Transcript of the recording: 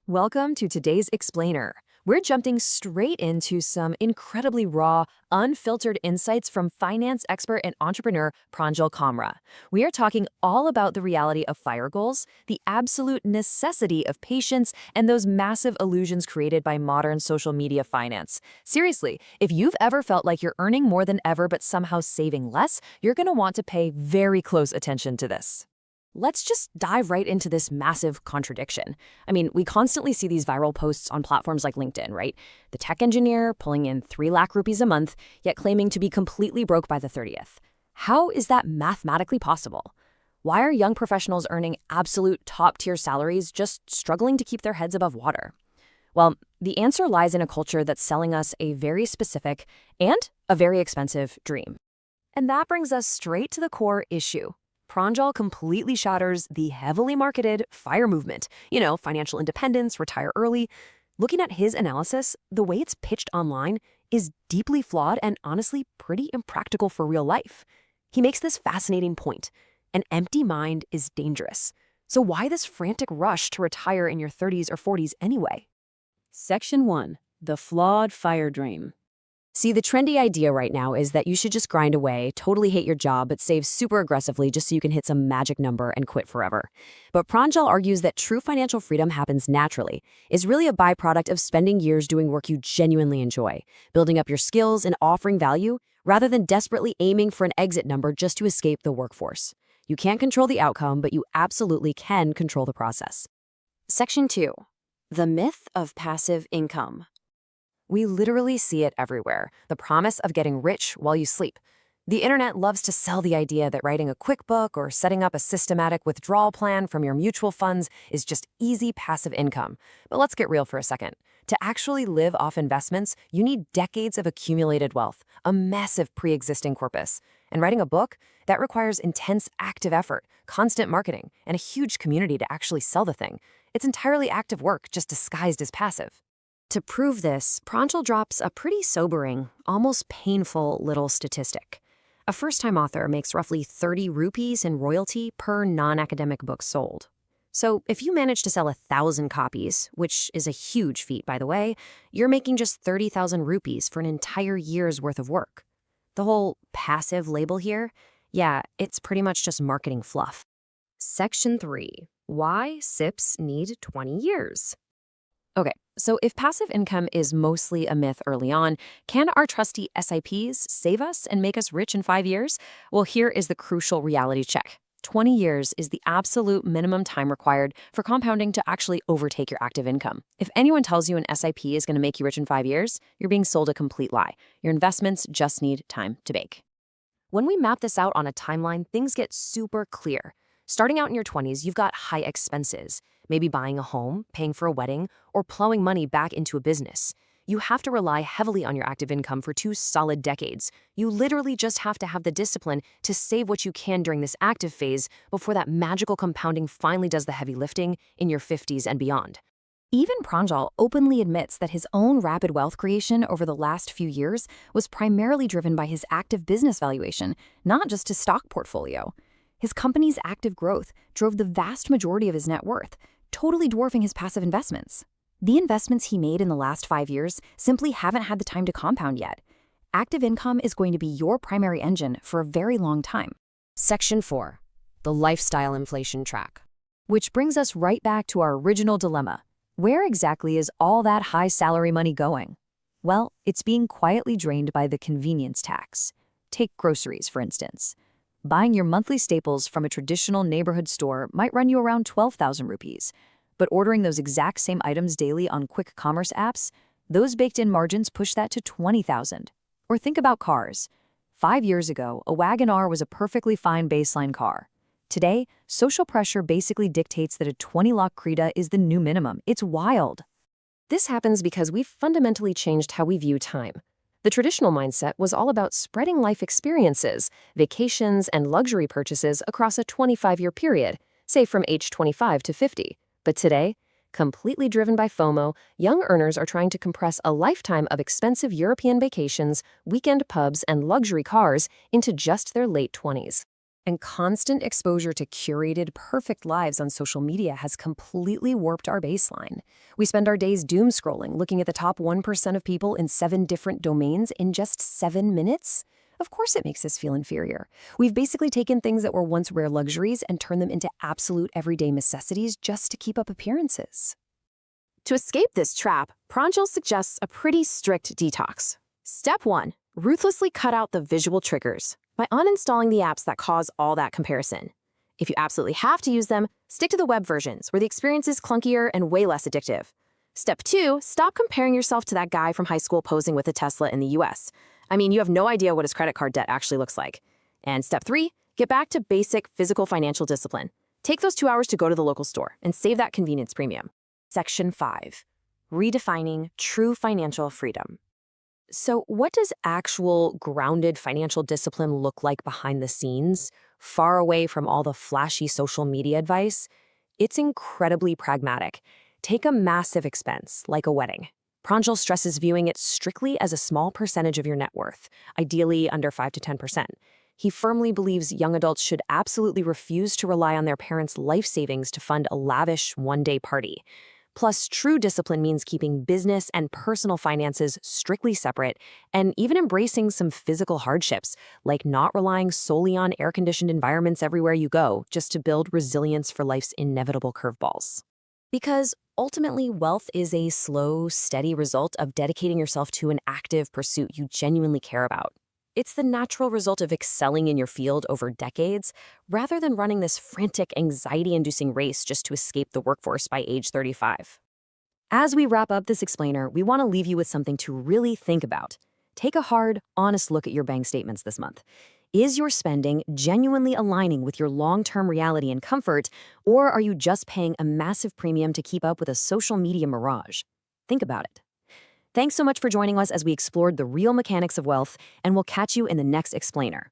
Welcome to today's Explainer. We're jumping straight into some incredibly raw, unfiltered insights from finance expert and entrepreneur Pranjal Kamra. We are talking all about the reality of fire goals, the absolute necessity of patience, and those massive illusions created by modern social media finance. Seriously, if you've ever felt like you're earning more than ever but somehow saving less, you're going to want to pay very close attention to this. Let's just dive right into this massive contradiction. We constantly see these viral posts on platforms like LinkedIn, right? The tech engineer pulling in 3 lakh rupees a month, yet claiming to be completely broke by the 30th. How is that mathematically possible? Why are young professionals earning absolute top-tier salaries just struggling to keep their heads above water? Well, the answer lies in a culture that's selling us a very specific and a very expensive dream. And that brings us straight to the core issue. Pranjal completely shatters the heavily marketed FIRE movement. Financial independence, retire early. Looking at his analysis, the way it's pitched online is deeply flawed and honestly pretty impractical for real life. He makes this fascinating point. An empty mind is dangerous. So why this frantic rush to retire in your 30s or 40s anyway? Section 1. The Flawed FIRE Dream. See, the trendy idea right now is that you should just grind away, totally hate your job, but save super aggressively just so you can hit some magic number and quit forever. But Pranjal argues that true financial freedom happens naturally, is really a byproduct of spending years doing work you genuinely enjoy, building up your skills and offering value, rather than desperately aiming for an exit number just to escape the workforce. You can't control the outcome, but you absolutely can control the process. Section 2. The myth of passive income. We literally see it everywhere, the promise of getting rich while you sleep. The internet loves to sell the idea that writing a quick book or setting up a systematic withdrawal plan from your mutual funds is just easy passive income. But let's get real for a second. To actually live off investments, you need decades of accumulated wealth, a massive pre-existing corpus. And writing a book, that requires intense active effort, constant marketing, and a huge community to actually sell the thing. It's entirely active work, just disguised as passive. To prove this, Pranjal drops a pretty sobering, almost painful little statistic. A first-time author makes roughly 30 rupees in royalty per non-academic book sold. So if you manage to sell 1,000 copies, which is a huge feat, by the way, you're making just 30,000 rupees for an entire year's worth of work. The whole passive label here, yeah, it's pretty much just marketing fluff. Section 3. Why SIPs need 20 years. Okay, so if passive income is mostly a myth early on, can our trusty SIPs save us and make us rich in 5 years? Well, here is the crucial reality check. 20 years is the absolute minimum time required for compounding to actually overtake your active income. If anyone tells you an SIP is going to make you rich in 5 years, you're being sold a complete lie. Your investments just need time to bake. When we map this out on a timeline, things get super clear. Starting out in your 20s, you've got high expenses, maybe buying a home, paying for a wedding, or plowing money back into a business. You have to rely heavily on your active income for 2 solid decades. You literally just have to have the discipline to save what you can during this active phase before that magical compounding finally does the heavy lifting in your 50s and beyond. Even Pranjal openly admits that his own rapid wealth creation over the last few years was primarily driven by his active business valuation, not just his stock portfolio. His company's active growth drove the vast majority of his net worth, totally dwarfing his passive investments. The investments he made in the last 5 years simply haven't had the time to compound yet. Active income is going to be your primary engine for a very long time. Section 4. The lifestyle inflation track. Which brings us right back to our original dilemma. Where exactly is all that high salary money going? Well, it's being quietly drained by the convenience tax. Take groceries, for instance. Buying your monthly staples from a traditional neighborhood store might run you around 12,000 rupees. But ordering those exact same items daily on quick commerce apps, those baked-in margins push that to 20,000. Or think about cars. 5 years ago, a Wagon R was a perfectly fine baseline car. Today, social pressure basically dictates that a 20-lakh Creta is the new minimum. It's wild. This happens because we've fundamentally changed how we view time. The traditional mindset was all about spreading life experiences, vacations, and luxury purchases across a 25-year period, say from age 25 to 50. But today, completely driven by FOMO, young earners are trying to compress a lifetime of expensive European vacations, weekend pubs, and luxury cars into just their late 20s. And constant exposure to curated, perfect lives on social media has completely warped our baseline. We spend our days doom scrolling, looking at the top 1% of people in 7 different domains in just 7 minutes. Of course it makes us feel inferior. We've basically taken things that were once rare luxuries and turned them into absolute everyday necessities just to keep up appearances. To escape this trap, Pranjal suggests a pretty strict detox. Step 1. Ruthlessly cut out the visual triggers by uninstalling the apps that cause all that comparison. If you absolutely have to use them, stick to the web versions where the experience is clunkier and way less addictive. Step 2. Stop comparing yourself to that guy from high school posing with a Tesla in the US. I mean, you have no idea what his credit card debt actually looks like. And step 3. Get back to basic physical financial discipline. Take those 2 hours to go to the local store and save that convenience premium. Section 5. Redefining true financial freedom. So what does actual grounded financial discipline look like behind the scenes, far away from all the flashy social media advice? It's incredibly pragmatic. Take a massive expense, like a wedding. Pranjal stresses viewing it strictly as a small percentage of your net worth, ideally under 5 to 10%. He firmly believes young adults should absolutely refuse to rely on their parents' life savings to fund a lavish one-day party. Plus, true discipline means keeping business and personal finances strictly separate and even embracing some physical hardships, like not relying solely on air-conditioned environments everywhere you go, just to build resilience for life's inevitable curveballs. Because ultimately, wealth is a slow, steady result of dedicating yourself to an active pursuit you genuinely care about. It's the natural result of excelling in your field over decades, rather than running this frantic, anxiety-inducing race just to escape the workforce by age 35. As we wrap up this explainer, we want to leave you with something to really think about. Take a hard, honest look at your bank statements this month. Is your spending genuinely aligning with your long-term reality and comfort, or are you just paying a massive premium to keep up with a social media mirage? Think about it. Thanks so much for joining us as we explored the real mechanics of wealth, and we'll catch you in the next explainer.